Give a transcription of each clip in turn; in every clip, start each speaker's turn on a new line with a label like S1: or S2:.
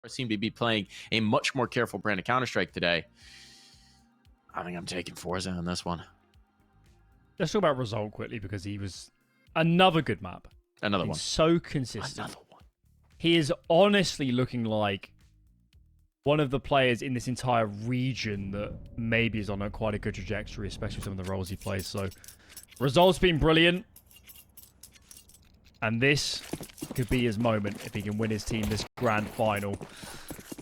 S1: seem to be playing a much more careful brand of Counter-Strike today. I think I'm taking forZe on this one.
S2: Let's talk about Result quickly because he was another good map.
S1: Another one.
S2: So consistent.
S1: Another one.
S2: He is honestly looking like one of the players in this entire region that maybe is on quite a good trajectory, especially some of the roles he plays. So, Result's been brilliant. And this could be his moment if he can win his team this grand final.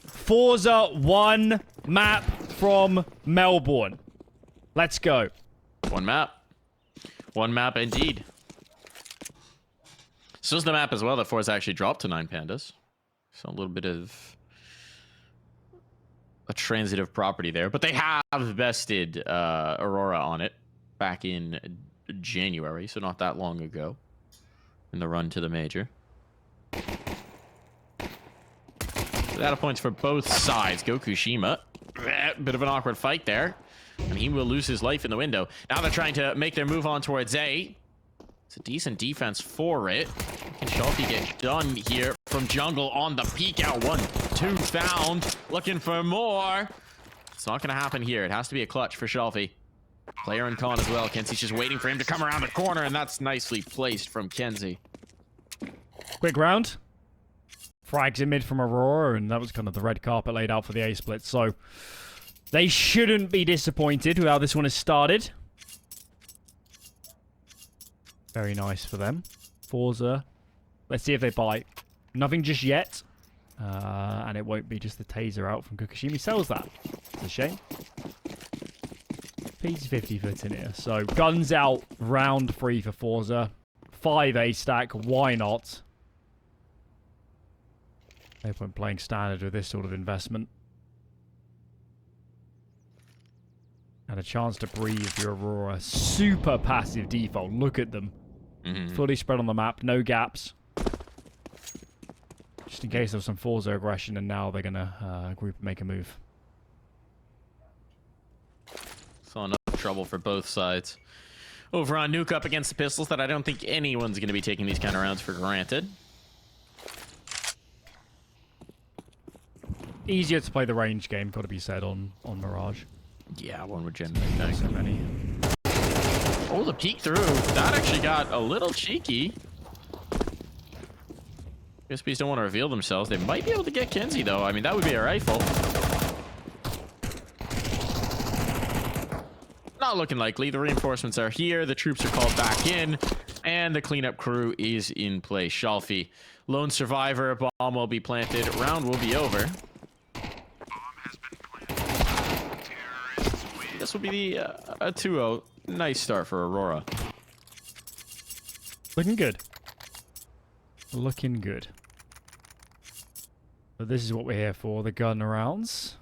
S2: forZe 1 map from Melbourne. Let's go.
S1: One map. One map indeed. This was the map as well that forZe actually dropped to 9 Pandas. So a little bit of a transitive property there. But they have bested Aurora on it back in January, so not that long ago. In the run to the major. Data points for both sides. gokushima. Bit of an awkward fight there. And he will lose his life in the window. Now they're trying to make their move on towards A. It's a decent defense for it. Can shalfey get done here from jungle on the peek out? 1, 2 found. Looking for more. It's not going to happen here. It has to be a clutch for shalfey. Player and Con as well. Kenzie's just waiting for him to come around the corner, and that's nicely placed from Kenzie.
S2: Quick round. Frags in mid from Aurora, and that was kind of the red carpet laid out for the A-split. So they shouldn't be disappointed with how this one has started. Very nice for them. forZe. Let's see if they bite. Nothing just yet. And it won't be just the taser out from gokushima. He sells that. It's a shame. He's 50 for Tania. So guns out, round 3 for forZe. 5 A stack, why not? No point playing standard with this sort of investment. And a chance to breathe your Aurora. Super passive default. Look at them. Fully spread on the map, no gaps. Just in case of some forZe aggression, and now they're going to group and make a move.
S1: So enough trouble for both sides. Over on Nuke up against the pistols that I don't think anyone's going to be taking these kind of rounds for granted.
S2: Easier to play the range game, got to be said, on Mirage.
S1: Yeah, one would generally think.
S2: So many.
S1: Oh, the peek through. That actually got a little cheeky. USBs don't want to reveal themselves. They might be able to get Kenzie, though. I mean, that would be a rifle. Not looking likely. The reinforcements are here. The troops are called back in. And the cleanup crew is in place. shalfey, lone survivor. Bomb will be planted. Round will be over. This will be the a 2-0. Nice start for Aurora.
S2: Looking good. Looking good. But this is what we're here for. The gun rounds.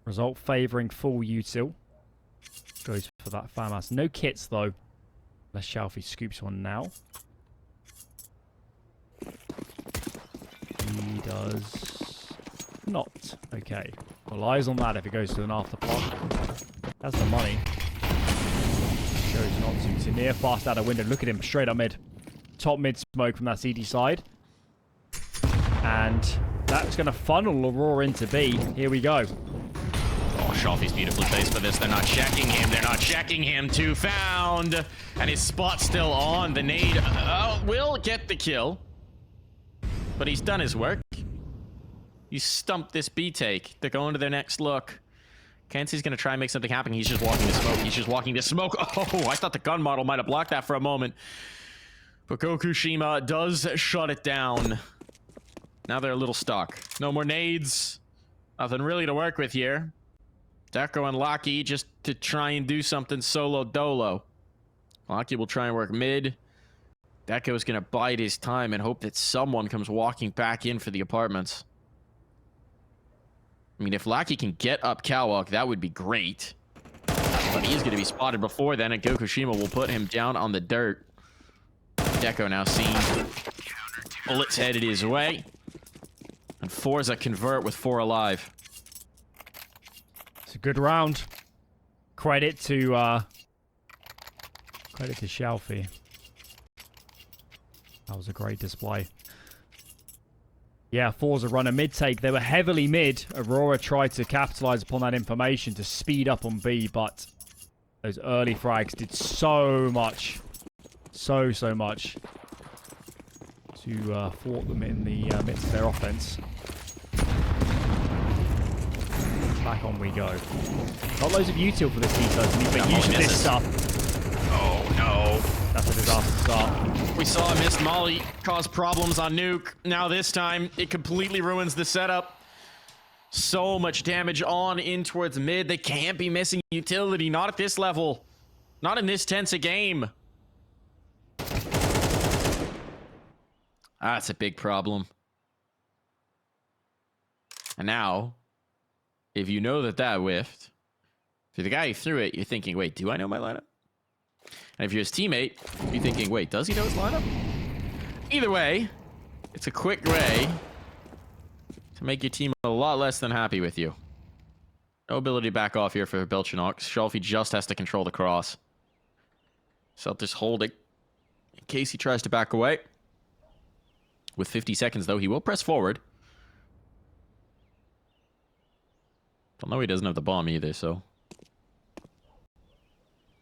S2: Result favouring full util. Goes for that FAMAS. No kits though. Unless shalfey scoops one now. He does not. Okay. Well, eyes on that if it goes to an afterpop. That's the money. Chose not to. Tania fast out of window. Look at him. Straight up mid. Top mid smoke from that CD side. And that's going to funnel Aurora into B. Here we go.
S1: Oh, shalfey's beautifully placed for this. They're not checking him. They're not checking him. 2 found. And his spot's still on. The nade will get the kill. But he's done his work. You stumped this B take. They're going to their next look. Kenzie's going to try and make something happen. He's just walking to smoke. He's just walking to smoke. Oh, I thought the gun model might have blocked that for a moment. But gokushima does shut it down. Now they're a little stuck. No more nades. Nothing really to work with here. Deco and Locky just to try and do something solo dolo. Locky will try and work mid. Deco is going to bide his time and hope that someone comes walking back in for the apartments. I mean, if Locky can get up Catwalk, that would be great. But he's going to be spotted before then, and gokushima will put him down on the dirt. Deco now seen. Bullets headed his way. And forZe convert with 4 alive.
S2: It's a good round. Credit to shalfey. That was a great display. Yeah, forZe run a mid take. They were heavily mid. Aurora tried to capitalize upon that information to speed up on B, but those early frags did so much. So much to thwart them in the midst of their offense. Back on we go. Not loads of util for this defense, but use this stuff.
S1: Oh no.
S2: That's a disaster start.
S1: We saw a missed molly cause problems on Nuke. Now this time, it completely ruins the setup. So much damage on in towards mid. They can't be missing utility. Not at this level. Not in this tense a game. That's a big problem. And now, if you know that that whiffed, if you're the guy who threw it, you're thinking, wait, do I know my lineup? And if you're his teammate, you're thinking, wait, does he know his lineup? Either way, it's a quick ray to make your team a lot less than happy with you. No ability to back off here for Belchinox. Shalfey just has to control the cross. Celtics holding in case he tries to back away. With 50 seconds, though, he will press forward. Don't know he doesn't have the bomb either, so...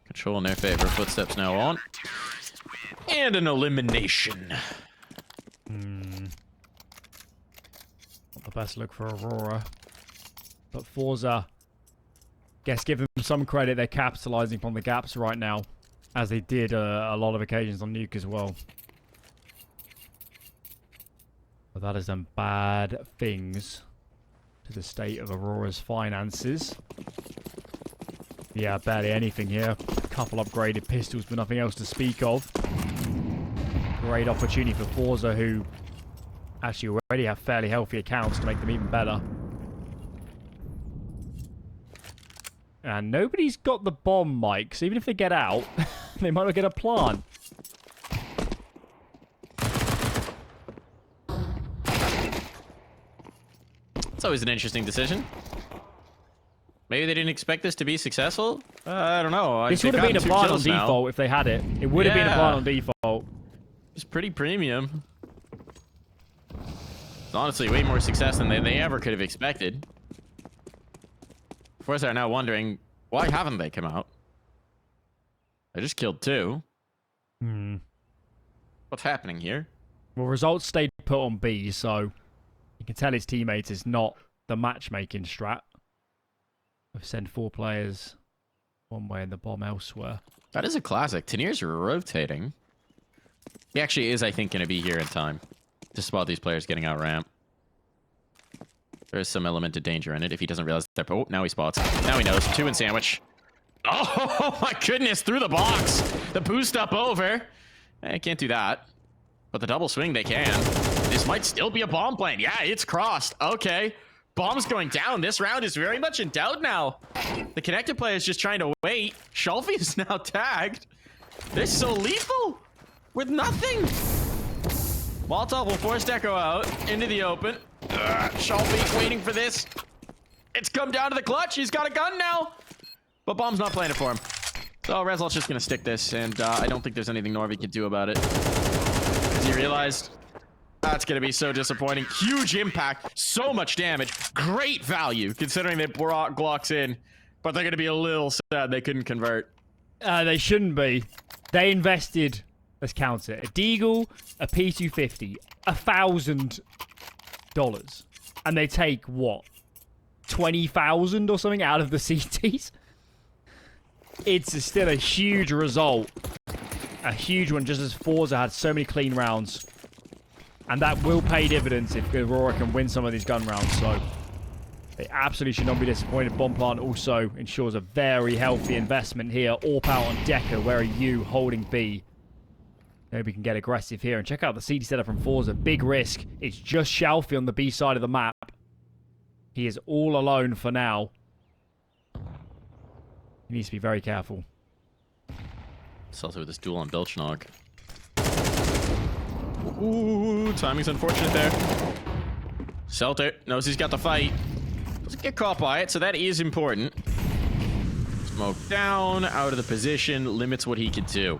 S1: Control in their favor. Footsteps now on. And an elimination.
S2: Not the best look for Aurora. But forZe, guess give them some credit. They're capitalizing upon the gaps right now. As they did a lot of occasions on Nuke as well. But that has done bad things to the state of Aurora's finances. Yeah, barely anything here. A couple upgraded pistols, but nothing else to speak of. Great opportunity for forZe, who actually already have fairly healthy accounts to make them even better. And nobody's got the bomb, Mike, so even if they get out, they might not get a plant.
S1: It's always an interesting decision. Maybe they didn't expect this to be successful? I don't know.
S2: This would have been a plant on default if they had it. It would have been a plant on default.
S1: It's pretty premium. It's honestly way more success than they ever could have expected. forZe are now wondering, why haven't they come out? I just killed 2. What's happening here?
S2: Well, results stayed put on B, so you can tell his teammates is not the matchmaking strat. I've sent 4 players one way and the bomb elsewhere.
S1: That is a classic. Tanir's rotating. He actually is, I think, going to be here in time to spot these players getting out ramp. There is some element of danger in it if he doesn't realize they're... Oh, now he spots. Now he knows. 2 in sandwich. Oh, my goodness. Through the box. The boost up over. I can't do that. But the double swing, they can. This might still be a bomb plane. Yeah, it's crossed. Okay. Bomb's going down. This round is very much in doubt now. The connected player is just trying to wait. Shalfey is now tagged. They're so lethal with nothing. Molotov will force Deco out into the open. Shalfey waiting for this. It's come down to the clutch. He's got a gun now. But Bomb's not playing it for him. So Rezalt's just going to stick this. And I don't think there's anything Norby can do about it. Because he realized... That's going to be so disappointing. Huge impact. So much damage. Great value, considering they brought Glocks in. But they're going to be a little sad they couldn't convert.
S2: They shouldn't be. They invested, let's count it, a Deagle, a P250, $1,000. And they take, what, 20,000 or something out of the CTs? It's still a huge result. A huge one, just as forZe had so many clean rounds. And that will pay dividends if Aurora can win some of these gun rounds. So they absolutely should not be disappointed. Bomb plant also ensures a very healthy investment here. AWP out on Decker. Where are you holding B? Maybe we can get aggressive here. And check out the CT setup from forZe. Big risk. It's just Shalfey on the B side of the map. He is all alone for now. He needs to be very careful.
S1: It's also with this duel on Belchnog. Ooh, timing's unfortunate there. Celtic knows he's got the fight. Doesn't get caught by it, so that is important. Smoke down, out of the position, limits what he could do.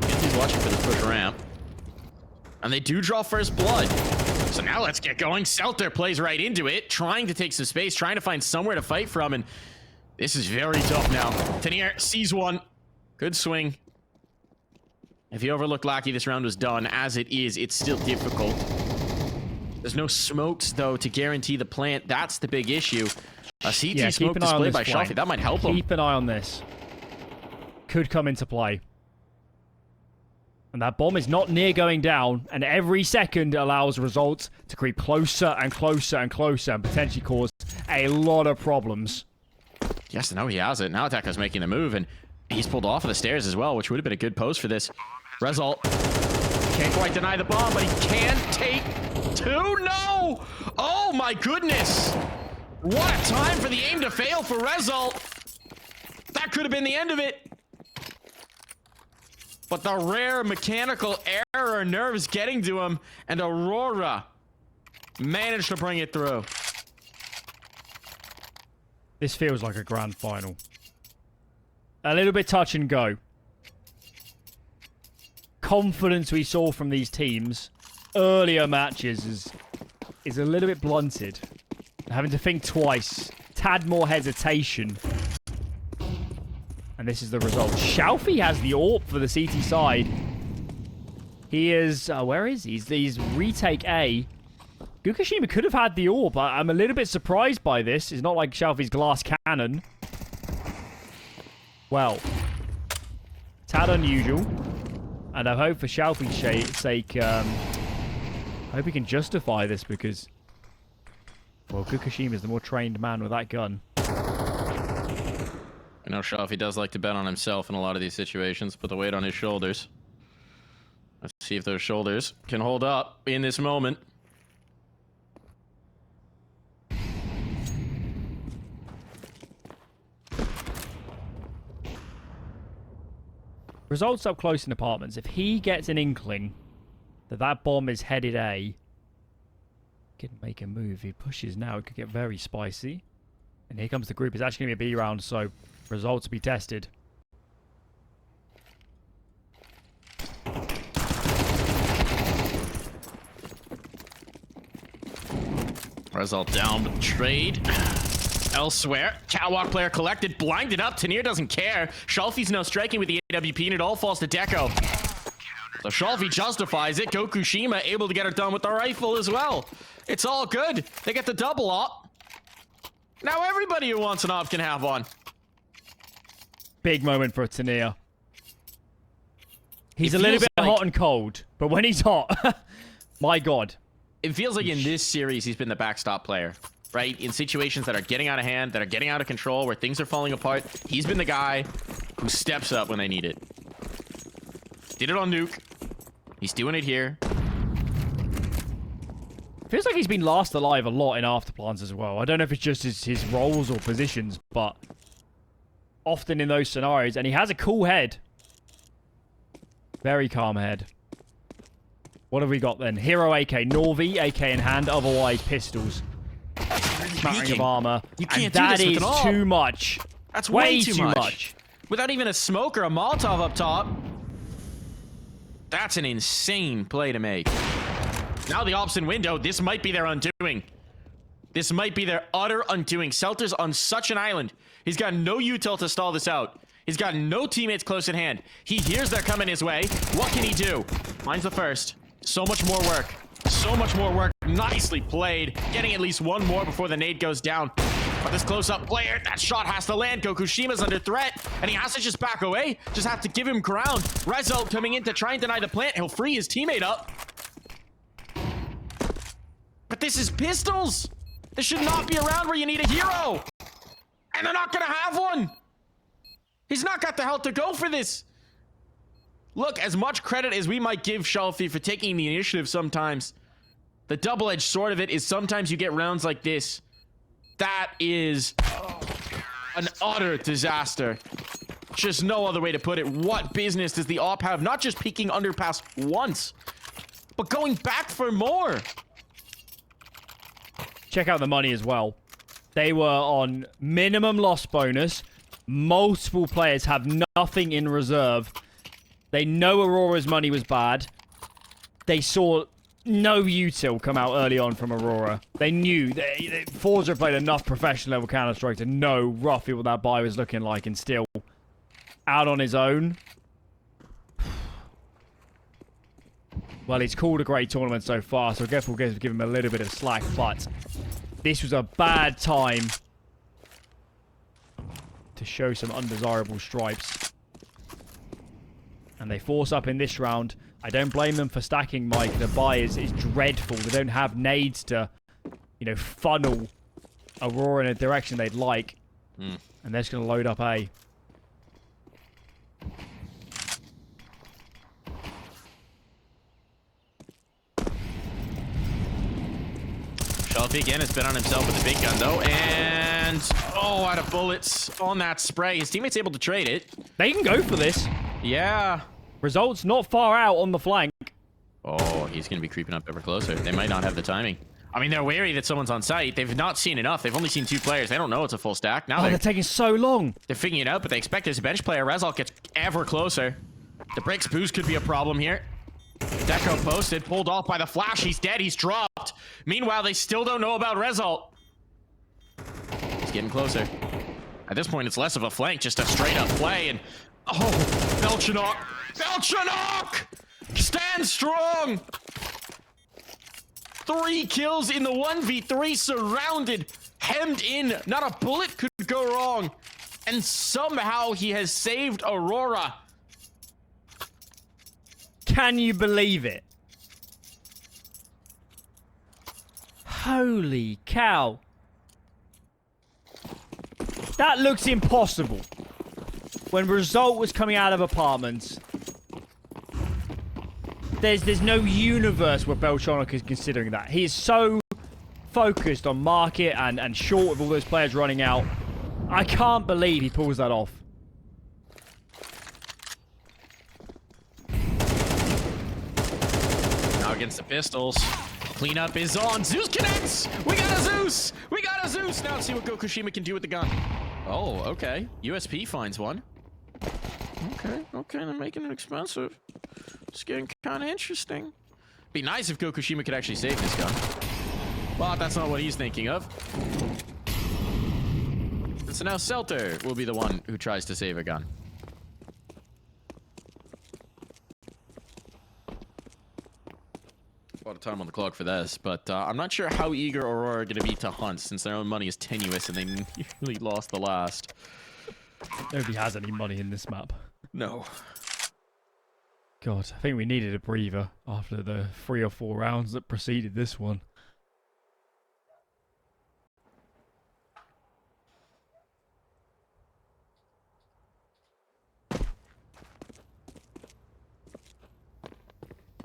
S1: He's watching for this push ramp. And they do draw first blood. So now let's get going. Selter plays right into it, trying to take some space, trying to find somewhere to fight from, and this is very tough now. Tanier sees one. Good swing. If he overlooked Lackey, this round was done. As it is, it's still difficult. There's no smokes, though, to guarantee the plant. That's the big issue. A CT smoke displayed by shalfey. That might help him.
S2: Keep an eye on this. Could come into play. And that bomb is not near going down, and every second allows results to creep closer and closer and closer and potentially cause a lot of problems.
S1: Yes, no, he has it. Now Attacker's making the move, and he's pulled off of the stairs as well, which would have been a good pose for this. Result can't quite deny the bomb, but he can take two. No! Oh my goodness! What a time for the aim to fail for Result. That could have been the end of it. But the rare mechanical error nerves getting to him, and Aurora managed to bring it through.
S2: This feels like a grand final. A little bit touch and go. Confidence we saw from these teams earlier matches is a little bit blunted. Having to think twice. Tad more hesitation. And this is the result. Shalfey has the AWP for the CT side. He is... where is he? He's retake A. Gokushima could have had the AWP. I'm a little bit surprised by this. It's not like Shalfey's glass cannon. Well. Tad unusual. And I hope for Shalfey's sake... I hope he can justify this because... well, Gokushima is the more trained man with that gun.
S1: I know Shalfey does like to bet on himself in a lot of these situations, put the weight on his shoulders. Let's see if those shoulders can hold up in this moment.
S2: Results up close in apartments. If he gets an inkling that that bomb is headed A, he can make a move. If he pushes now, it could get very spicy. And here comes the group. It's actually going to be a B round, so results to be tested.
S1: Result down, but trade elsewhere. Catwalk player collected, blinded up. Tanier doesn't care. Shalfey's now striking with the AWP, and it all falls to Deco. So Shalfey justifies it. Gokushima able to get it done with the rifle as well. It's all good. They get the double op. Now everybody who wants an op can have one.
S2: Big moment for Tanier. He's a little bit hot and cold, but when he's hot, my God.
S1: It feels like in this series, he's been the backstop player, right? In situations that are getting out of hand, that are getting out of control, where things are falling apart, he's been the guy who steps up when they need it. Did it on Nuke. He's doing it here.
S2: Feels like he's been last alive a lot in Afterplans as well. I don't know if it's just his roles or positions, but often in those scenarios. And he has a cool head. Very calm head. What have we got then? Hero AK, Norvi, AK in hand, otherwise pistols. Smattering of armor.
S1: You can't
S2: and
S1: do this with
S2: that is too much.
S1: That's way too much. Without even a smoke or a Molotov up top. That's an insane play to make. Now the ops in window, this might be their undoing. This might be their utter undoing. Selter's on such an island. He's got no util to stall this out. He's got no teammates close at hand. He hears they're coming his way. What can he do? Finds the first. So much more work. So much more work. Nicely played. Getting at least one more before the nade goes down. But this close-up player, that shot has to land. Gokushima's under threat, and he has to just back away. Just have to give him ground. Result coming in to try and deny the plant. He'll free his teammate up. But this is pistols. This should not be around where you need a hero. And they're not going to have one. He's not got the health to go for this. Look, as much credit as we might give Shalfey for taking the initiative sometimes, the double-edged sword of it is sometimes you get rounds like this. That is an utter disaster. Just no other way to put it. What business does the op have? Not just peeking underpass once, but going back for more.
S2: Check out the money as well. They were on minimum loss bonus. Multiple players have nothing in reserve. They know Aurora's money was bad. They saw no util come out early on from Aurora. They knew. forZe played enough professional level Counter-Strike to know roughly what that buy was looking like, and still out on his own. Well, he's called a great tournament so far, so I guess we'll give him a little bit of slack, but this was a bad time to show some undesirable stripes. And they force up in this round. I don't blame them for stacking, Mike. The buy is dreadful. They don't have nades to, you know, funnel Aurora in a direction they'd like. And they're just going to load up A.
S1: Shalfey again has bet on himself with a big gun, though. And, oh, out of bullets on that spray. His teammate's able to trade it.
S2: They can go for this.
S1: Yeah.
S2: Results not far out on the flank.
S1: Oh, he's going to be creeping up ever closer. They might not have the timing. I mean, they're wary that someone's on site. They've not seen enough. They've only seen 2 players. They don't know it's a full stack. Now
S2: they're taking so long.
S1: They're figuring it out, but they expect there's a bench player. Result gets ever closer. The breaks boost could be a problem here. Deco posted, pulled off by the flash. He's dead. He's dropped. Meanwhile, they still don't know about Result. He's getting closer. At this point, it's less of a flank, just a straight-up play. And, oh, Belchanok! Belchanok! Stand strong! 3 kills in the 1v3, surrounded, hemmed in. Not a bullet could go wrong. And somehow he has saved Aurora.
S2: Can you believe it? Holy cow. That looks impossible. When Result was coming out of apartments, there's no universe where Belchanok is considering that. He is so focused on market and short with all those players running out. I can't believe he pulls that off.
S1: Now against the pistols. Cleanup is on. Zeus connects! We got a Zeus! We got a Zeus! Now let's see what gokushima can do with the gun. Oh, okay. USP finds one. Okay, they're making it expensive. It's getting kind of interesting. Be nice if gokushima could actually save this gun. But that's not what he's thinking of. And so now Selter will be the one who tries to save a gun. A lot of time on the clock for this, but I'm not sure how eager Aurora are going to be to hunt since their own money is tenuous and they nearly lost the last.
S2: Nobody has any money in this map.
S1: No.
S2: God, I think we needed a breather after the 3 or 4 rounds that preceded this one.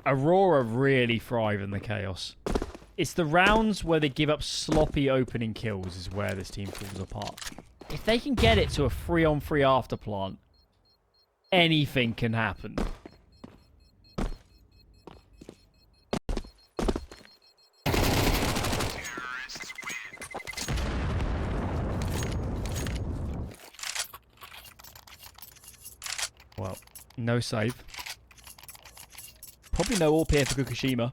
S2: Aurora really thrive in the chaos. It's the rounds where they give up sloppy opening kills is where this team falls apart. If they can get it to a 3-on-3 after plant, anything can happen. Well, no save. Probably no AWP here for gokushima.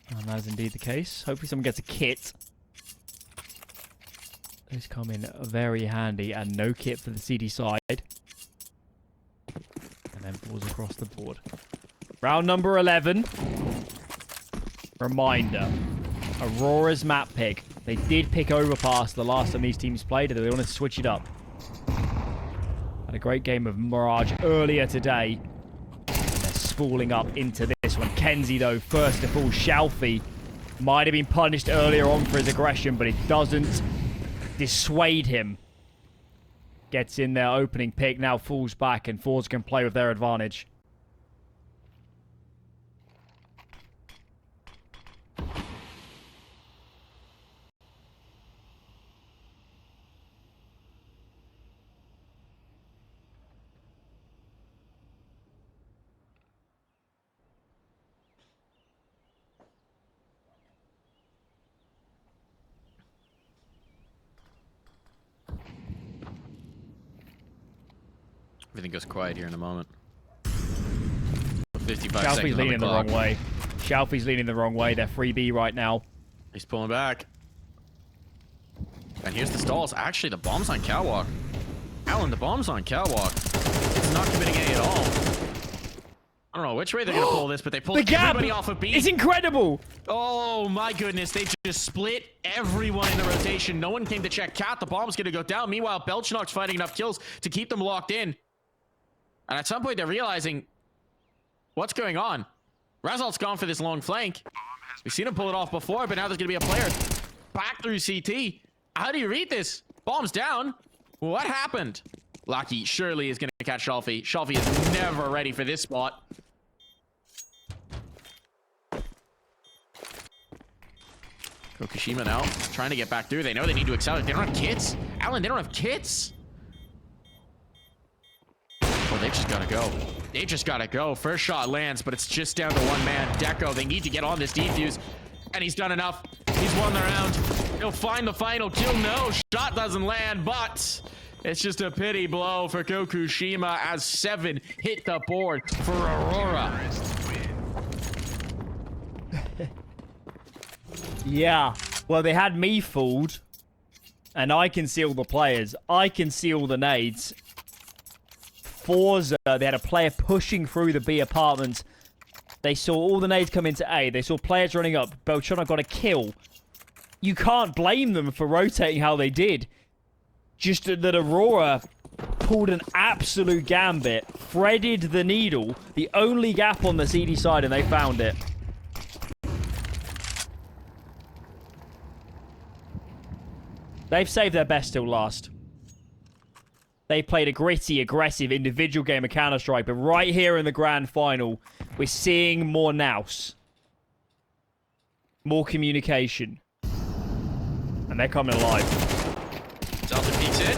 S2: And that is indeed the case. Hopefully someone gets a kit. Those come in very handy. And no kit for the CD side. And then falls across the board. Round number 11. Reminder. Aurora's map pick. They did pick Overpass the last time these teams played. They wanted to switch it up. Had a great game of Mirage earlier today. And they're spooling up into this one. Kenzie, though, first to fall. Shalfey might have been punished earlier on for his aggression, but it doesn't dissuade him. Gets in their opening pick, now falls back, and forZe can play with their advantage.
S1: Everything goes quiet here in a moment. 55
S2: Shalfey's
S1: seconds on
S2: leaning
S1: the
S2: the
S1: clock.
S2: wrong way. Shalfey's leaning the wrong way. They're 3B right now.
S1: He's pulling back. And here's the stalls. Actually, the bomb's on catwalk. Alan, the bomb's on catwalk. It's not committing any at all. I don't know which way they're going to pull this, but they pulled everybody off of B.
S2: It's incredible.
S1: Oh my goodness, they just split everyone in the rotation. No one came to check Cat. The bomb's going to go down. Meanwhile, Belchnok's fighting enough kills to keep them locked in. And at some point, they're realizing what's going on. Razalt's gone for this long flank. We've seen him pull it off before, but now there's going to be a player back through CT. How do you read this? Bomb's down. What happened? Lucky surely is going to catch Shalfey. Shalfey is never ready for this spot. Gokushima now trying to get back through. They know they need to accelerate. They don't have kits. Alan, they don't have kits. Oh, they just gotta go. They just gotta go. First shot lands, but it's just down to one man. Deco, they need to get on this defuse. And he's done enough. He's won the round. He'll find the final kill. No, shot doesn't land, but it's just a pity blow for Gokushima as 7 hit the board for Aurora.
S2: Yeah. Well, they had me fooled. And I can see all the players. I can see all the nades. forZe, they had a player pushing through the B apartment. They saw all the nades come into A. They saw players running up. Belchona got a kill. You can't blame them for rotating how they did. Just that Aurora pulled an absolute gambit, threaded the needle, the only gap on the CD side, and they found it. They've saved their best till last. They played a gritty, aggressive, individual game of Counter-Strike, but right here in the grand final, we're seeing more nous. More communication. And they're coming alive.
S1: Delta peeks in.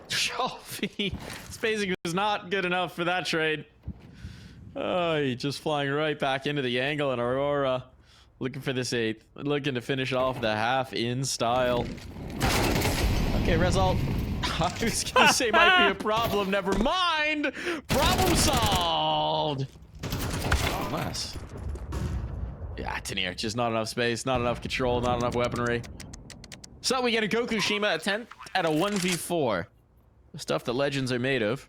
S1: Shalfey. Spacing was not good enough for that trade. Oh, he just flying right back into the angle, and Aurora looking for this 8th. Looking to finish off the half in style. Okay, result. I was gonna say might be a problem. Never mind. Problem solved. Unless. Yeah, Tanier. Just not enough space, not enough control, not enough weaponry. So we get a Gokushima attempt at a 1v4. The stuff that legends are made of.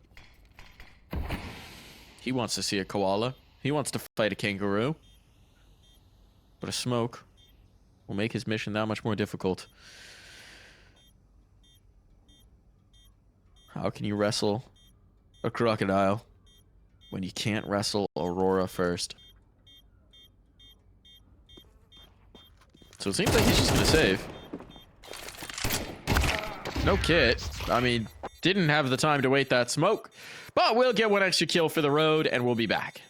S1: He wants to see a koala. He wants to fight a kangaroo. But a smoke will make his mission that much more difficult. How can you wrestle a crocodile when you can't wrestle Aurora first? So it seems like he's just gonna save. No kit. I mean, didn't have the time to wait that smoke. But we'll get one extra kill for the road, and we'll be back.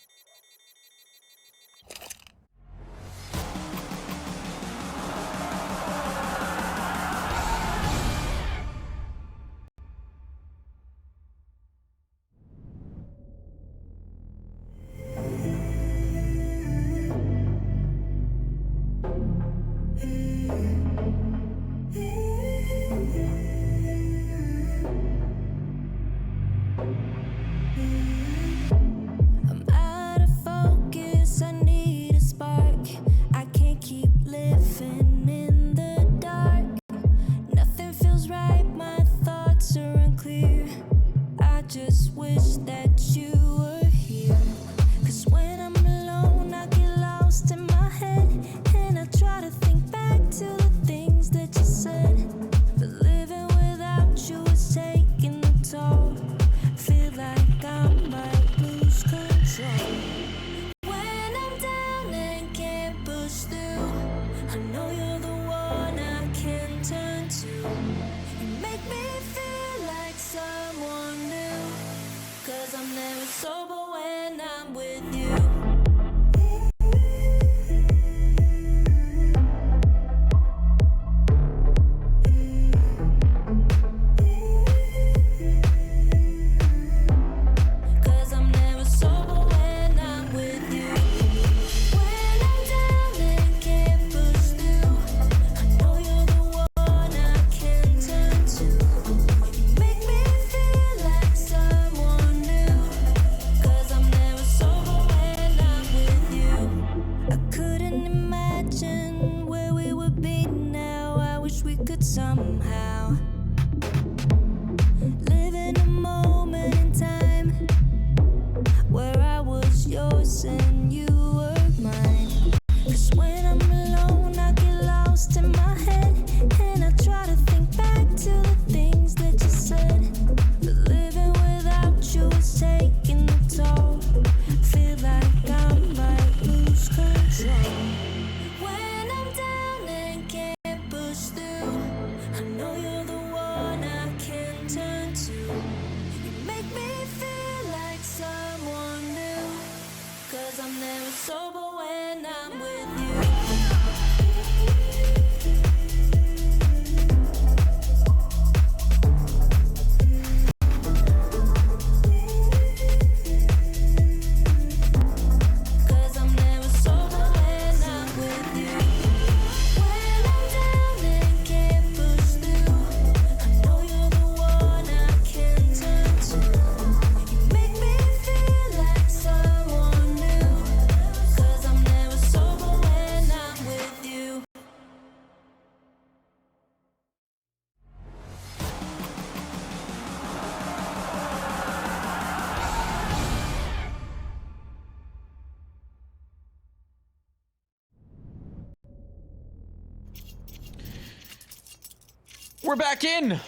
S1: We're back in.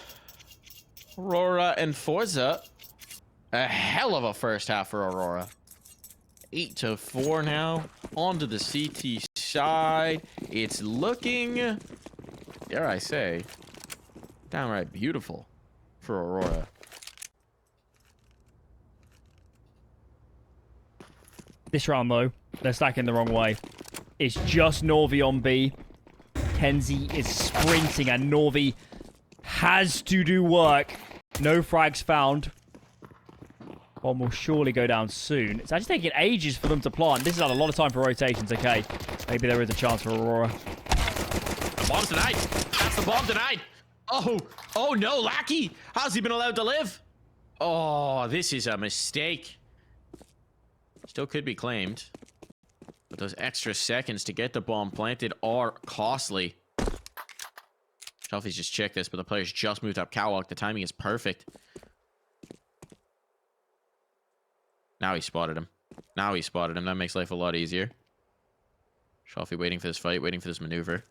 S1: Aurora and forZe. A hell of a first half for Aurora. 8-4 now. Onto the CT side. It's looking, dare I say, downright beautiful for Aurora.
S2: This round, though, they're stacking the wrong way. It's just Norvi on B. kenzie is sprinting, and Norvi has to do work. No frags found. Bomb will surely go down soon. It's actually taking ages for them to plant. This has had a lot of time for rotations. Okay, maybe there is a chance for Aurora.
S1: The bomb's denied. That's the bomb denied. Oh no, Lackey. How's he been allowed to live? Oh, this is a mistake. Still could be claimed. But those extra seconds to get the bomb planted are costly. shalfey's just checked this, but the player's just moved up catwalk. The timing is perfect. Now he spotted him. That makes life a lot easier. shalfey waiting for this fight, waiting for this maneuver.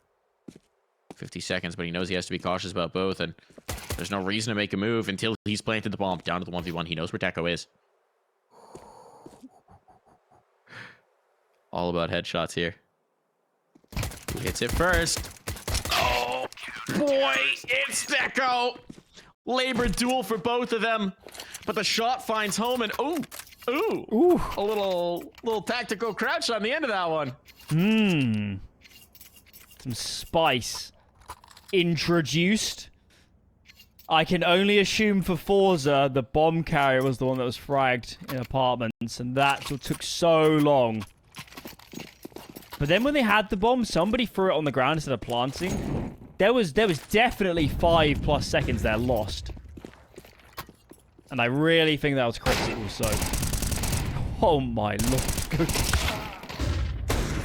S1: 50 seconds, but he knows he has to be cautious about both, and there's no reason to make a move until he's planted the bomb. Down to the 1v1. He knows where Deco is. All about headshots here. Who hits it first? Oh, boy, it's Deco! Labor duel for both of them, but the shot finds home, and ooh, a little tactical crouch on the end of that one.
S2: Some spice introduced. I can only assume for forZe, the bomb carrier was the one that was fragged in apartments, and that's what took so long. But then when they had the bomb, somebody threw it on the ground instead of planting. There was definitely 5+ seconds there lost. And I really think that was critical, so... Oh my lord.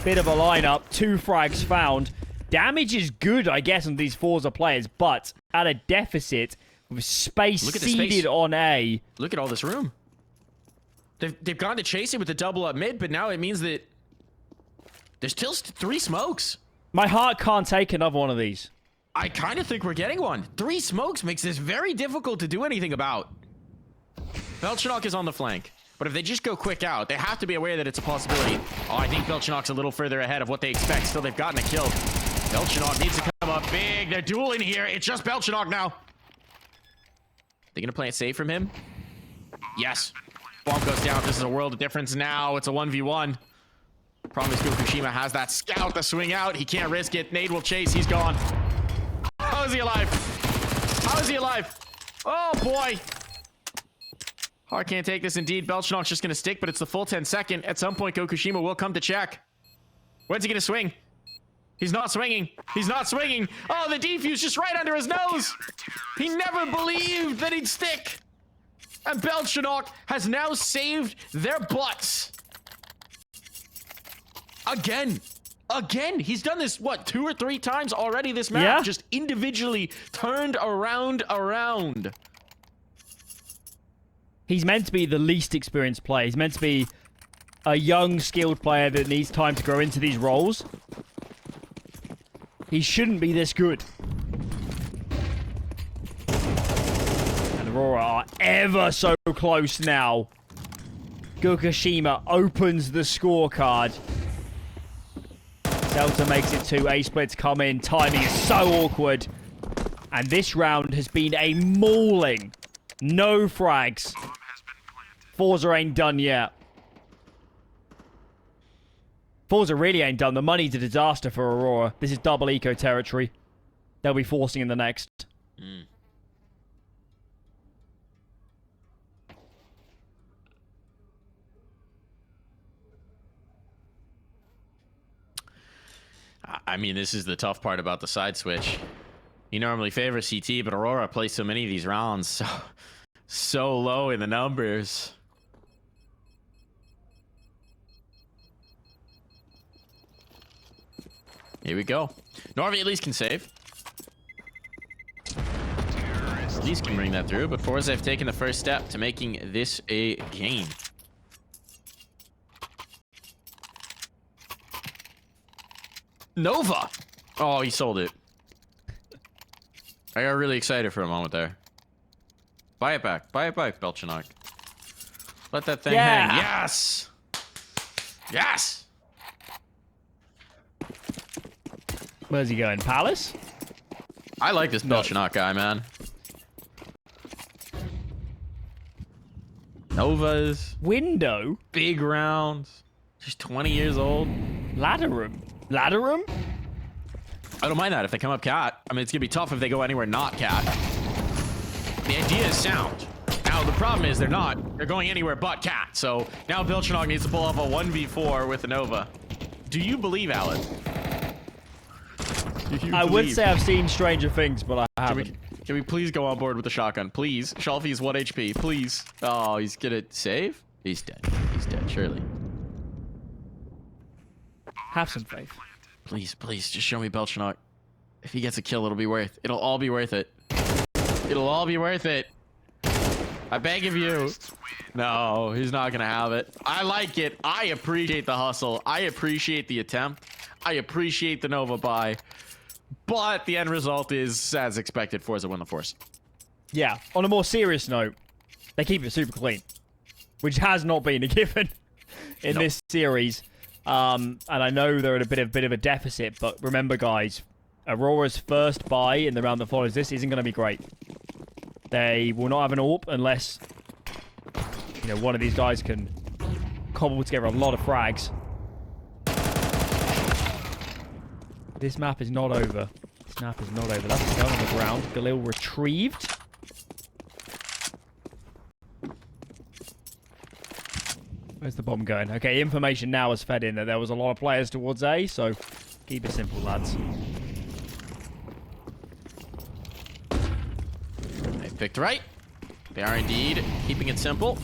S2: Bit of a lineup. 2 frags found. Damage is good, I guess, on these forZe players, but at a deficit with space seeded on A.
S1: Look at all this room. They've gone to chase it with the double up mid, but now it means that there's still 3 smokes.
S2: My heart can't take another one of these.
S1: I kind of think we're getting one. 3 smokes makes this very difficult to do anything about. Belchenok is on the flank, but if they just go quick out, they have to be aware that it's a possibility. Oh, I think Belchenok's a little further ahead of what they expect. Still, they've gotten a kill. Belchenok needs to come up big. They're dueling here. It's just Belchenok now. They're going to play it safe from him? Yes. Bomb goes down. This is a world of difference now. It's a 1v1. Problem is Gokushima has that scout to swing out. He can't risk it. Nade will chase. He's gone. How is he alive? How is he alive? Oh, boy. Hard can't take this indeed. Belchenok's just going to stick, but it's the full 10 second. At some point, Gokushima will come to check. When's he going to swing? He's not swinging. He's not swinging. Oh, the defuse just right under his nose. He never believed that he'd stick. And Belchenok has now saved their butts. Again. He's done this, what, 2 or 3 times already this map?
S2: Yeah.
S1: Just individually turned around.
S2: He's meant to be the least experienced player. He's meant to be a young, skilled player that needs time to grow into these roles. He shouldn't be this good. And Aurora are ever so close now. Gokushima opens the scorecard. Delta makes it 2. A-splits come in. Timing is so awkward. And this round has been a mauling. No frags. forZe ain't done yet. forZe really ain't done. The money's a disaster for Aurora. This is double eco territory. They'll be forcing in the next.
S1: I mean, this is the tough part about the side switch. You normally favor CT, but Aurora plays so many of these rounds so low in the numbers. Here we go. Norvi at least can save. At least can bring that through, but forZe have taken the first step to making this a game. Nova! Oh, he sold it. I got really excited for a moment there. Buy it back, Belchanok. Let that thing hang. Yes! Yes!
S2: Where's he going? Palace?
S1: I like this Belchanok guy, man. Novas.
S2: Window?
S1: Big rounds. Just 20 years old.
S2: Ladder room? Ladder room?
S1: I don't mind that if they come up cat. I mean, it's going to be tough if they go anywhere not cat. The idea is sound. Now, the problem is they're not. They're going anywhere but cat. So now Belchanok needs to pull off a 1v4 with the Nova. Do you believe, Alan?
S2: I would say I've seen stranger things, but I haven't.
S1: Can we please go on board with the shotgun? Please. Shalfey's 1 HP. Please. Oh, he's going to save? He's dead. He's dead, surely.
S2: Have some faith.
S1: Please, please, just show me Belchanok. If he gets a kill, it'll all be worth it. It'll all be worth it. I beg of you. No, he's not gonna have it. I like it. I appreciate the hustle. I appreciate the attempt. I appreciate the Nova buy. But the end result is, as expected, forZe win the force.
S2: Yeah. On a more serious note, they keep it super clean, which has not been a given in this series. And I know they're at a bit of a deficit, but remember, guys, Aurora's first buy in the round that follows this isn't going to be great. They will not have an AWP unless, you know, one of these guys can cobble together a lot of frags. This map is not over. This map is not over. That's the gun on the ground. Galil retrieved. Where's the bomb going? Okay, information now has fed in that there was a lot of players towards A, so keep it simple, lads.
S1: They picked right. They are indeed keeping it simple.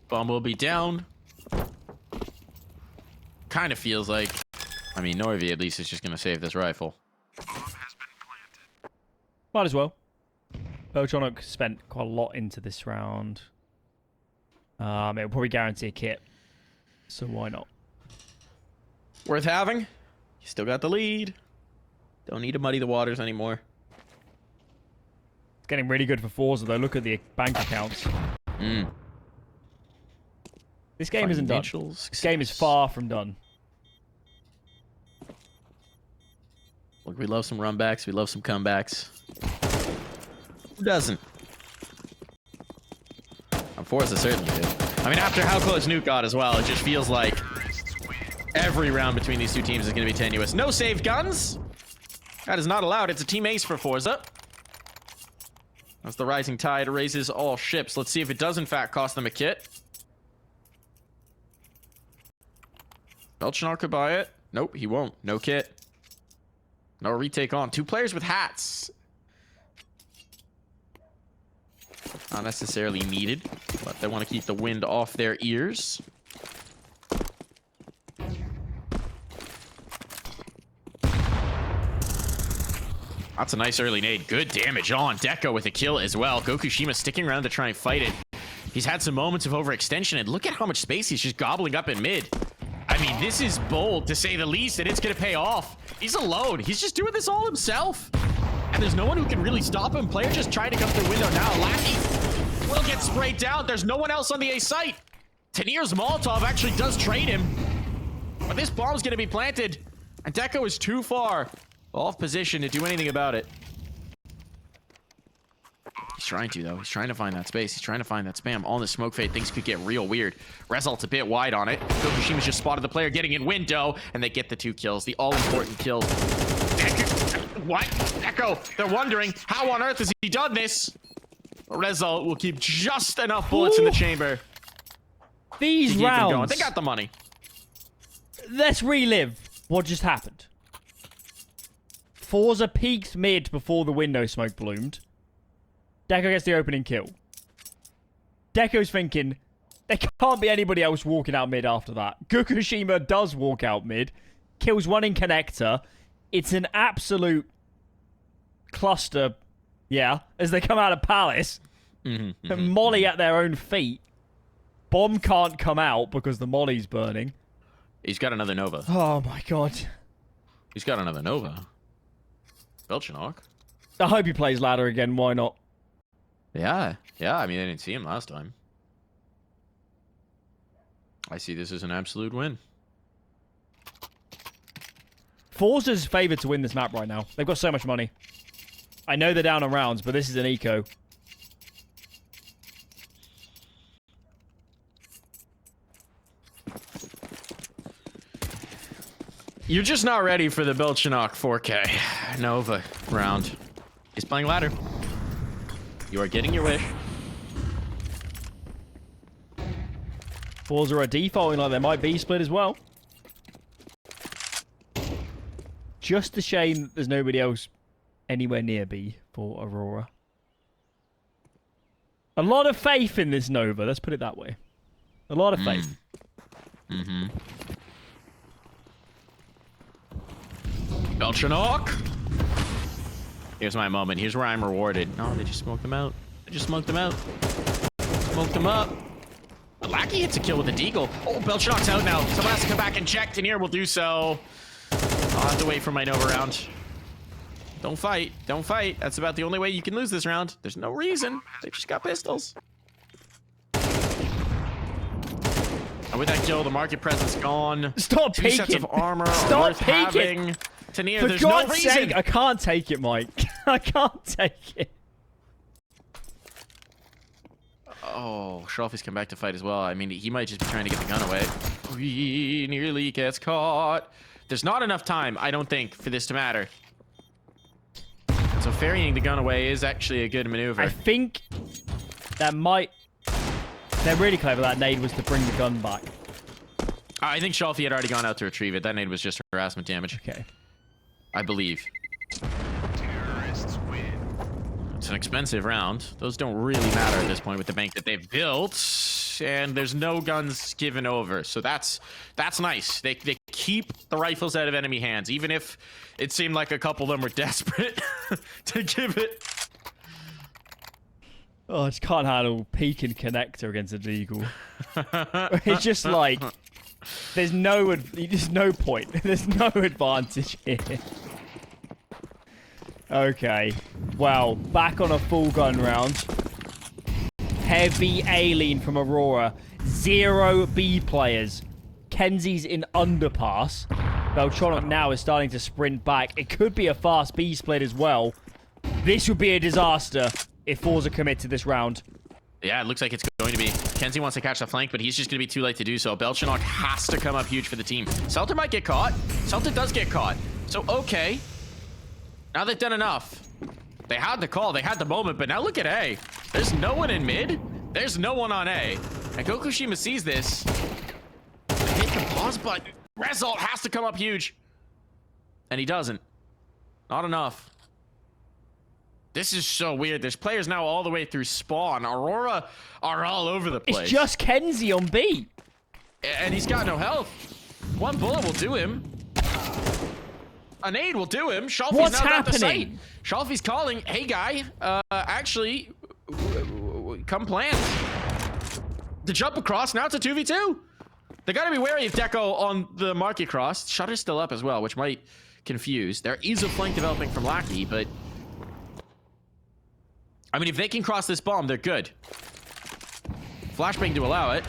S1: Bomb will be down. Kind of feels like... I mean, Norvi at least is just going to save this rifle.
S2: Might as well. Belchanok spent quite a lot into this round. It'll probably guarantee a kit. So why not?
S1: Worth having. You still got the lead. Don't need to muddy the waters anymore.
S2: It's getting really good for forZe, though. Look at the bank accounts. This game isn't done. This game is far from done.
S1: Look, we love some runbacks. We love some comebacks. Who doesn't? forZe certainly do. I mean, after how close Nuke got as well, it just feels like every round between these two teams is going to be tenuous. No saved guns. That is not allowed. It's a team ace for forZe. As the rising tide raises all ships. Let's see if it does in fact cost them a kit. Belchanok could buy it. Nope, he won't. No kit. No retake on. 2 players with hats. Not necessarily needed, but they want to keep the wind off their ears. That's a nice early nade. Good damage on Deco with a kill as well. Gokushima sticking around to try and fight it. He's had some moments of overextension, and look at how much space he's just gobbling up in mid. I mean, this is bold to say the least, and it's going to pay off. He's alone. He's just doing this all himself. And there's no one who can really stop him. Player just trying to come through window now. Lackey will get sprayed down. There's no one else on the A site. Tanir's Molotov actually does trade him. But this bomb's going to be planted. And Deco is too far off position to do anything about it. He's trying to, though. He's trying to find that space. He's trying to find that spam. On the smoke fade, things could get real weird. Result's a bit wide on it. Gokushima's just spotted the player getting in window, and they get the 2 kills. The all-important kills. What? Echo, they're wondering, how on earth has he done this? Result will keep just enough bullets in the chamber.
S2: These rounds.
S1: They got the money.
S2: Let's relive what just happened. forZe peeked mid before the window smoke bloomed. Deco gets the opening kill. Deco's thinking, there can't be anybody else walking out mid after that. Gokushima does walk out mid. Kills one in connector. It's an absolute cluster, yeah, as they come out of Palace. Molly at their own feet. Bomb can't come out because the Molly's burning.
S1: He's got another Nova.
S2: Oh my god.
S1: He's got another Nova. Belchanok.
S2: I hope he plays ladder again. Why not?
S1: Yeah. Yeah, I mean, I didn't see him last time. I see this as an absolute win.
S2: forZe's favored to win this map right now. They've got so much money. I know they're down on rounds, but this is an eco.
S1: You're just not ready for the Belchinok 4K Nova round. He's playing ladder. You are getting your wish.
S2: forZe are defaulting like they might be split as well. Just a shame that there's nobody else anywhere near B for Aurora. A lot of faith in this Nova, let's put it that way. A lot of faith.
S1: Mm-hmm. Belchinok! Here's my moment. Here's where I'm rewarded. No, they just smoked them out. They just smoked them out. Smoked them up. Lackey hits a kill with the deagle. Oh, Belchinok's out now. Someone has to come back and check. Tenier will do so. I'll have to wait for my Nova round. Don't fight. Don't fight. That's about the only way you can lose this round. There's no reason. They just got pistols. And with that kill, the market presence gone.
S2: Stop
S1: Two
S2: peeking.
S1: sets of armor
S2: Stop
S1: are worth
S2: peeking.
S1: having. Tenier,
S2: For
S1: there's
S2: God's
S1: no reason.
S2: sake, I can't take it, Mike. I can't take it.
S1: Oh, shalfey's come back to fight as well. I mean, he might just be trying to get the gun away. He nearly gets caught. There's not enough time, I don't think, for this to matter. So ferrying the gun away is actually a good maneuver.
S2: I think that might... They're really clever. That nade was to bring the gun back.
S1: I think shalfey had already gone out to retrieve it. That nade was just harassment damage.
S2: Okay.
S1: I believe.
S3: Terrorists win.
S1: It's an expensive round. Those don't really matter at this point with the bank that they've built. And there's no guns given over. So that's nice. They keep the rifles out of enemy hands, even if it seemed like a couple of them were desperate to give it.
S2: Oh, I just can't handle peeking connector against a deagle. It's just like... There's no point. There's no advantage here. Okay. Well, back on a full gun round. Heavy A-lean from Aurora. 0 B players. Kenzie's in underpass. Belchinok now is starting to sprint back. It could be a fast B split as well. This would be a disaster if forZe commit to this round.
S1: Yeah, it looks like it's going to be. Kenzie wants to catch the flank, but he's just going to be too late to do so. Belchinok has to come up huge for the team. Celta might get caught. Celta does get caught. So, okay. Now they've done enough. They had the call. They had the moment, but now look at A. There's no one in mid. There's no one on A. And Gokushima sees this. Hit the pause button. Result has to come up huge. And he doesn't. Not enough. This is so weird. There's players now all the way through spawn. Aurora are all over the place.
S2: It's just Kenzie on B.
S1: And he's got no health. One bullet will do him. A nade will do him. Shalfey's
S2: What's
S1: now got the sight.
S2: happening?
S1: Shalfey's calling, hey guy, actually, come plan. To jump across, now it's a 2v2. They gotta be wary of Deco on the market cross. Shutter's still up as well, which might confuse. There is a flank developing from Lackey, but... I mean, if they can cross this bomb, they're good. Flashbang to allow it.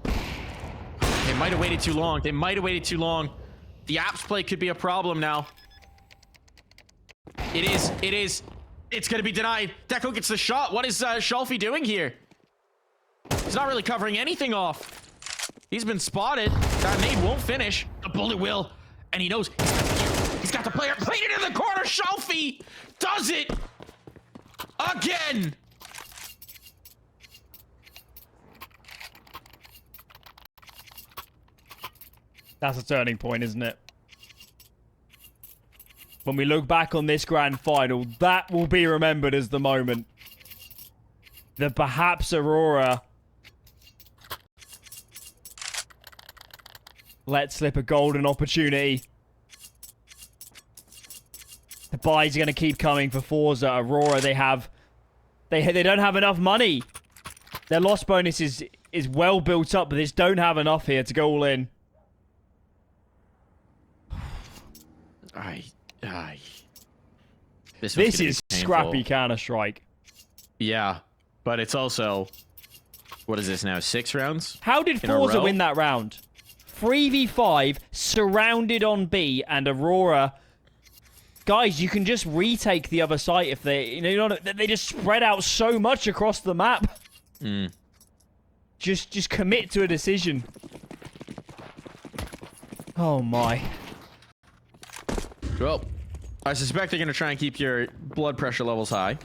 S1: They might have waited too long. They might have waited too long. The apps play could be a problem now. It is. It is. It's going to be denied. Deco gets the shot. What is shalfey doing here? He's not really covering anything off. He's been spotted. That nade won't finish. The bullet will. And he knows he's got the player. Played it in the corner. Shalfey does it. Again!
S2: That's a turning point, isn't it? When we look back on this grand final, that will be remembered as the moment that perhaps Aurora let slip a golden opportunity. The buys are going to keep coming for forZe. Aurora, they don't have enough money. Their loss bonus is well built up, but they just don't have enough here to go all in.
S1: This
S2: This is scrappy Counter-Strike.
S1: Yeah, but it's also... What is this now? 6 rounds?
S2: How did forZe win that round? 3v5, surrounded on B, and Aurora... Guys, you can just retake the other site if they... You know, they just spread out so much across the map. Just commit to a decision. Oh my.
S1: Well, I suspect they're going to try and keep your blood pressure levels high.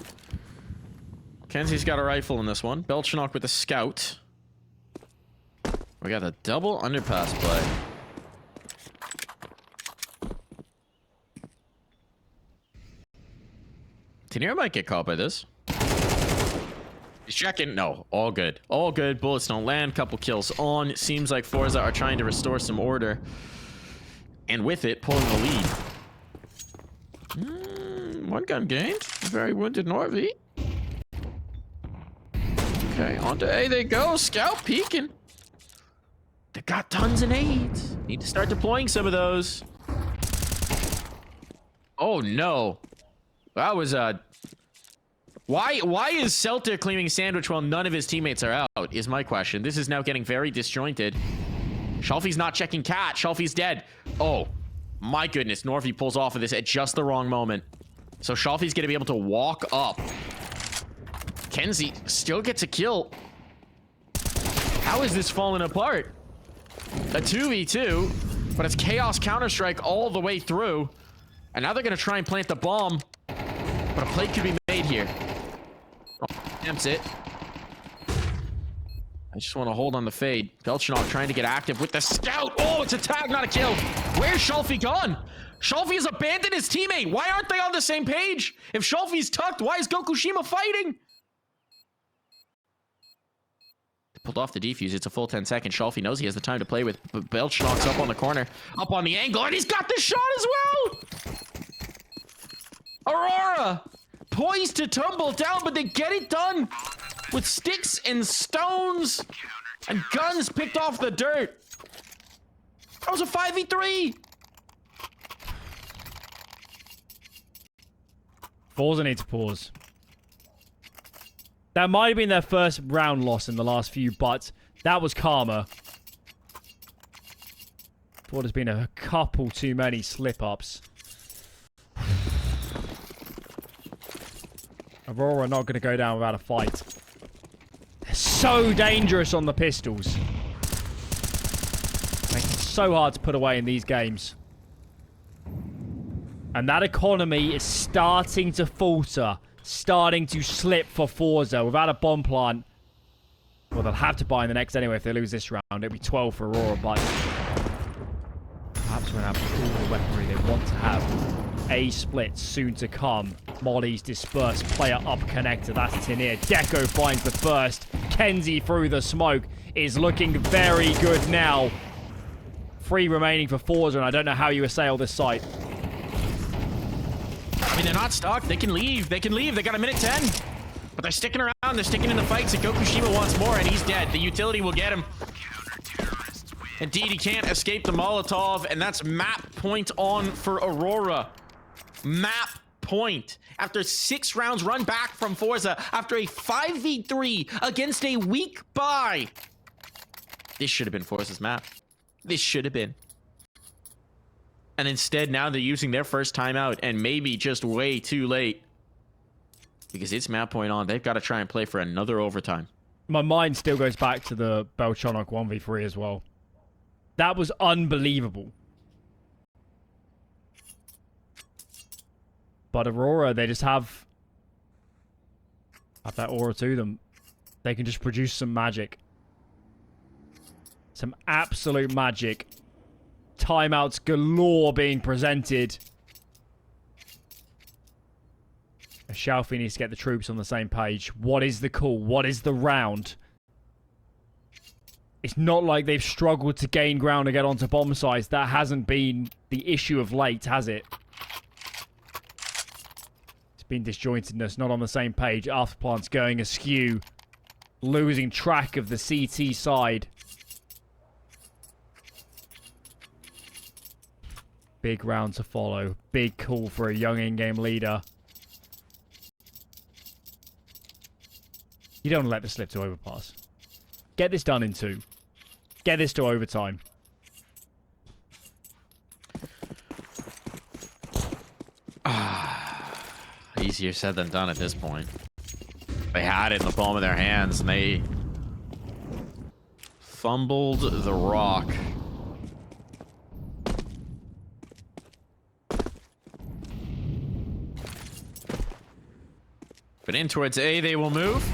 S1: Kenzie's got a rifle in this one. Belchenok with a scout. We got a double underpass play. Tenier might get caught by this. He's checking. No, all good. All good. Bullets don't land. Couple kills on. Seems like forZe are trying to restore some order. And with it, pulling the lead. One gun gained. Very wounded Norvi. Okay, on to A they go. Scout peeking. They got tons of nades. Need to start deploying some of those. Oh no. That was why is Celtic claiming sandwich while none of his teammates are out is my question. This is now getting very disjointed. Shalfey's not checking cat. Shalfey's dead. Oh my goodness. Norvi pulls off of this at just the wrong moment. So Shalfey's gonna be able to walk up. Kenzie still gets a kill. How is this falling apart? A 2v2, but it's chaos Counter-Strike all the way through. And now they're gonna try and plant the bomb. But a play could be made here. Oh, attempts it. I just want to hold on the fade. Belchenok trying to get active with the scout. Oh, it's a tag, not a kill. Where's Shalfey gone? Shalfey has abandoned his teammate. Why aren't they on the same page? If Shalfey's tucked, why is Gokushima fighting? They pulled off the defuse. It's a full 10 seconds. Shalfey knows he has the time to play with. But Belchenok's up on the corner, up on the angle, and he's got the shot as well. Aurora poised to tumble down, but they get it done with sticks and stones and guns picked off the dirt. That was a 5v3.
S2: forZe need to pause. That might have been their first round loss in the last few, but that was karma. Thought there's been a couple too many slip-ups. Aurora not going to go down without a fight. They're so dangerous on the pistols. Making it so hard to put away in these games. And that economy is starting to falter. Starting to slip for forZe without a bomb plant. Well, they'll have to buy in the next anyway if they lose this round. It'll be 12 for Aurora, but perhaps when they have all the weaponry they want to have. A split soon to come. Molly's dispersed. Player up connector. That's Tenier. Deco finds the first. Kenzie through the smoke is looking very good now. 3 remaining for forZe, and I don't know how you assail this site.
S1: I mean, they're not stuck. They can leave. They can leave. They got a minute 10. But they're sticking around. They're sticking in the fights. And Gokushima wants more, and he's dead. The utility will get him. Indeed, he can't escape the Molotov, and that's map point on for Aurora. Map point. After 6 rounds run back from forZe, after a 5v3 against a weak buy. This should have been forZe's map. This should have been. And instead, now they're using their first timeout, and maybe just way too late. Because it's map point on. They've got to try and play for another overtime.
S2: My mind still goes back to the Belchenok 1v3 as well. That was unbelievable. But Aurora, they just have that aura to them. They can just produce some magic. Some absolute magic. Timeouts galore being presented. Shalfey needs to get the troops on the same page. What is the call? What is the round? It's not like they've struggled to gain ground and get onto bomb sites. That hasn't been the issue of late, has it? It's been disjointedness, not on the same page. Afterplant's going askew. Losing track of the CT side. Big round to follow. Big call for a young in-game leader. You don't let this slip to overpass. Get this done in 2. Get this to overtime.
S1: Easier said than done at this point. They had it in the palm of their hands, and they fumbled the rock. But in towards A, they will move.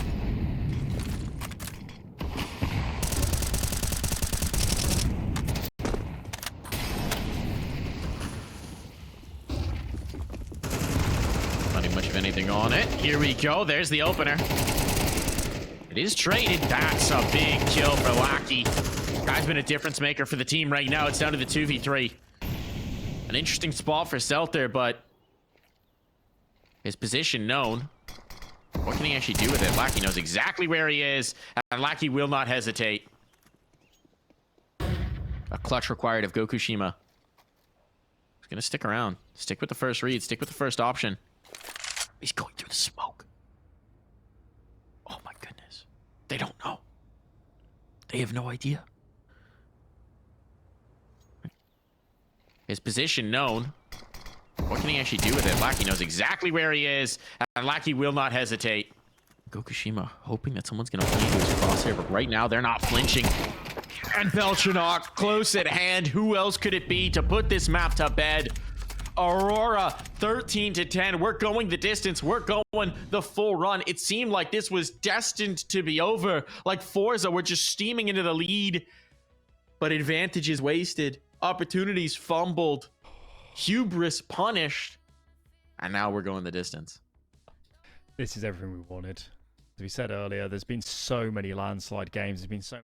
S1: Not much of anything on it. Here we go. There's the opener. It is traded. That's a big kill for Lackey. Guy's been a difference maker for the team right now. It's down to the 2v3. An interesting spot for Stealth there, but his position known. What can he actually do with it? Lackey knows exactly where he is, and Lackey will not hesitate. A clutch required of gokushima. He's gonna stick around. Stick with the first read. Stick with the first option. He's going through the smoke. Oh my goodness. They don't know. They have no idea. His position known. What can he actually do with it? Lackey knows exactly where he is, and Lackey will not hesitate. Gokushima hoping that someone's going to lead his crosshair, but right now they're not flinching. And Belchanok close at hand. Who else could it be to put this map to bed? Aurora 13-10. We're going the distance. We're going the full run. It seemed like this was destined to be over. Like forZe were just steaming into the lead, but advantages wasted. Opportunities fumbled. Hubris punished. And now we're going the distance.
S2: This is everything we wanted. As we said earlier, there's been so many landslide games. There's been so...